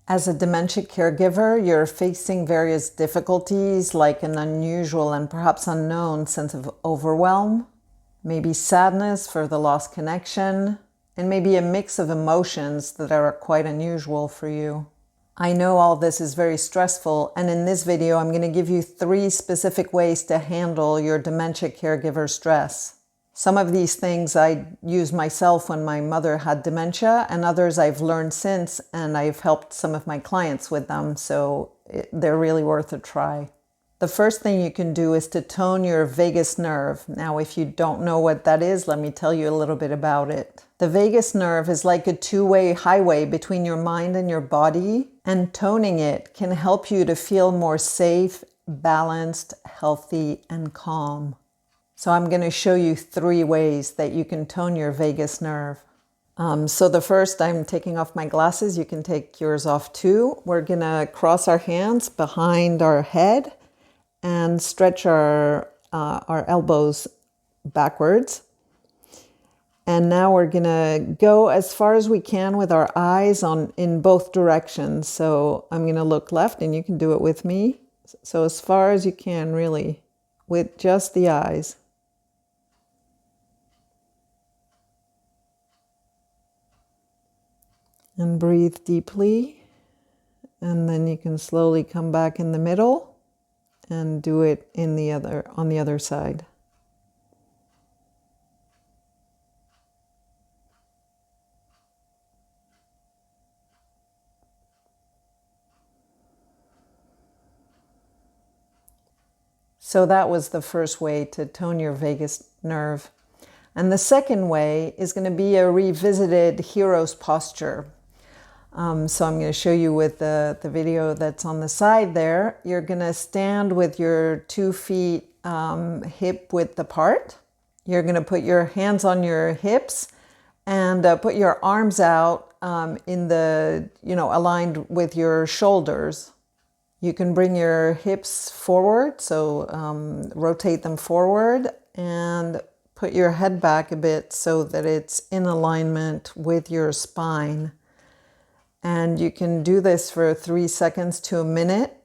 As a dementia caregiver, you're facing various difficulties like an unusual and perhaps unknown sense of overwhelm, maybe sadness for the lost connection, and maybe a mix of emotions that are quite unusual for you. I know all this is very stressful, and in this video I'm going to give you 3 specific ways to handle your dementia caregiver stress. Some of these things I used myself when my mother had dementia, and others I've learned since, and I've helped some of my clients with them, so they're really worth a try. The first thing you can do is to tone your vagus nerve. Now, if you don't know what that is, let me tell you a little bit about it. The vagus nerve is like a two-way highway between your mind and your body, and toning it can help you to feel more safe, balanced, healthy, and calm. So I'm going to show you 3 ways that you can tone your vagus nerve. So the first, I'm taking off my glasses. You can take yours off too. We're going to cross our hands behind our head and stretch our elbows backwards. And now we're going to go as far as we can with our eyes in both directions. So I'm going to look left, and you can do it with me. So as far as you can, really, with just the eyes. And breathe deeply, and then you can slowly come back in the middle and do it on the other side. So that was the first way to tone your vagus nerve. And the second way is going to be a revisited hero's posture. So I'm going to show you with the video that's on the side there. You're going to stand with your 2 feet hip width apart. You're going to put your hands on your hips and put your arms out aligned with your shoulders. You can bring your hips forward, so rotate them forward and put your head back a bit so that it's in alignment with your spine. And you can do this for 3 seconds to a minute,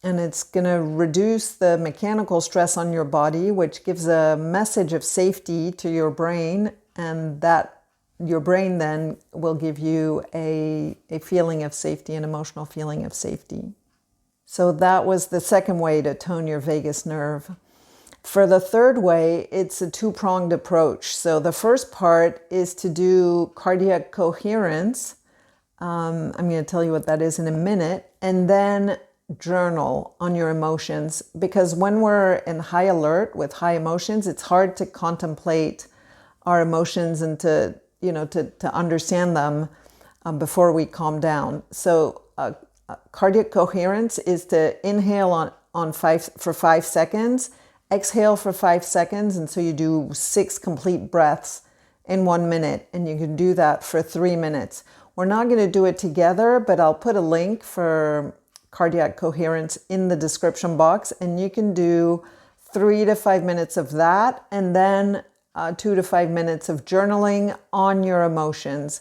and it's going to reduce the mechanical stress on your body, which gives a message of safety to your brain, and that your brain then will give you a feeling of safety, an emotional feeling of safety. So that was the second way to tone your vagus nerve. For the third way, it's a 2-pronged approach. So the first part is to do cardiac coherence. I'm going to tell you what that is in a minute, and then journal on your emotions, because when we're in high alert with high emotions, it's hard to contemplate our emotions and to understand them before we calm down. So cardiac coherence is to inhale for 5 seconds, exhale for 5 seconds, and so you do 6 complete breaths in 1 minute, and you can do that for 3 minutes. We're not going to do it together, but I'll put a link for cardiac coherence in the description box, and you can do 3 to 5 minutes of that, and then 2 to 5 minutes of journaling on your emotions.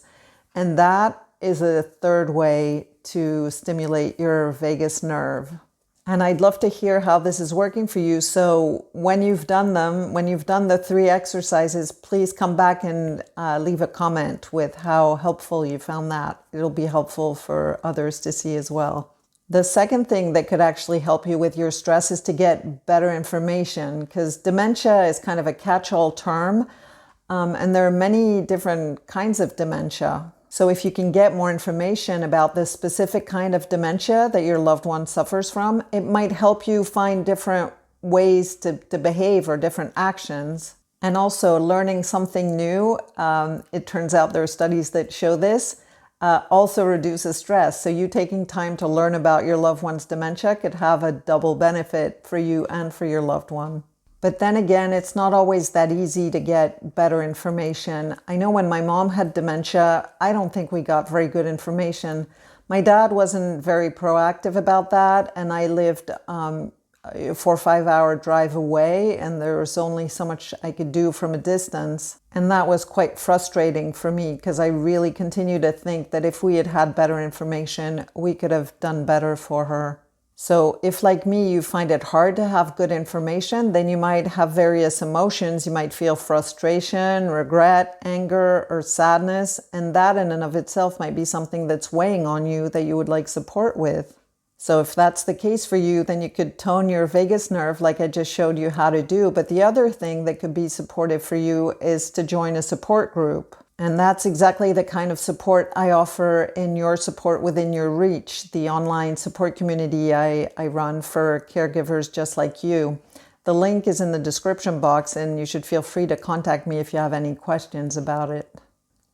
And that is a third way to stimulate your vagus nerve. And I'd love to hear how this is working for you. So when you've done the 3 exercises, please come back and leave a comment with how helpful you found that. It'll be helpful for others to see as well. The second thing that could actually help you with your stress is to get better information, because dementia is kind of a catch-all term, and there are many different kinds of dementia. So if you can get more information about the specific kind of dementia that your loved one suffers from, it might help you find different ways to behave or different actions. And also learning something new, it turns out there are studies that show this, also reduces stress. So you taking time to learn about your loved one's dementia could have a double benefit for you and for your loved one. But then again, it's not always that easy to get better information. I know when my mom had dementia, I don't think we got very good information. My dad wasn't very proactive about that, and I lived a 4 or 5 hour drive away, and there was only so much I could do from a distance. And that was quite frustrating for me, because I really continue to think that if we had had better information, we could have done better for her. So if, like me, you find it hard to have good information, then you might have various emotions. You might feel frustration, regret, anger, or sadness, and that in and of itself might be something that's weighing on you that you would like support with. So if that's the case for you, then you could tone your vagus nerve like I just showed you how to do. But the other thing that could be supportive for you is to join a support group. And that's exactly the kind of support I offer in Your Support Within Your Reach, the online support community I run for caregivers just like you. The link is in the description box, and you should feel free to contact me if you have any questions about it.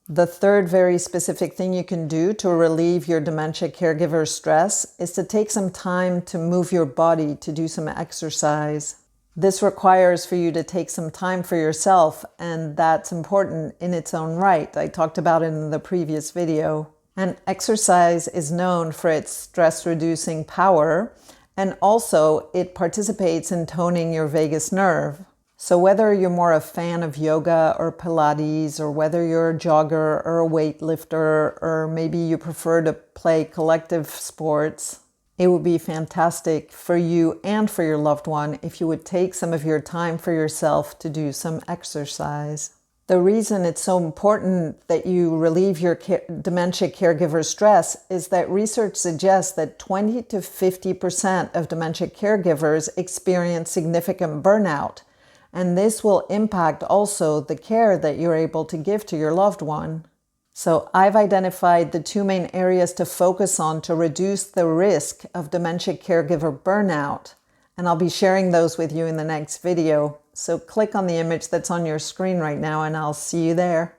The third very specific thing you can do to relieve your dementia caregiver stress is to take some time to move your body, to do some exercise. This requires for you to take some time for yourself, and that's important in its own right. I talked about it in the previous video. And exercise is known for its stress-reducing power, and also it participates in toning your vagus nerve. So whether you're more a fan of yoga or Pilates, or whether you're a jogger or a weightlifter, or maybe you prefer to play collective sports, it would be fantastic for you and for your loved one if you would take some of your time for yourself to do some exercise. The reason it's so important that you relieve your dementia caregiver stress is that research suggests that 20 to 50% of dementia caregivers experience significant burnout. And this will impact also the care that you're able to give to your loved one. So I've identified the 2 main areas to focus on to reduce the risk of dementia caregiver burnout. And I'll be sharing those with you in the next video. So click on the image that's on your screen right now, and I'll see you there.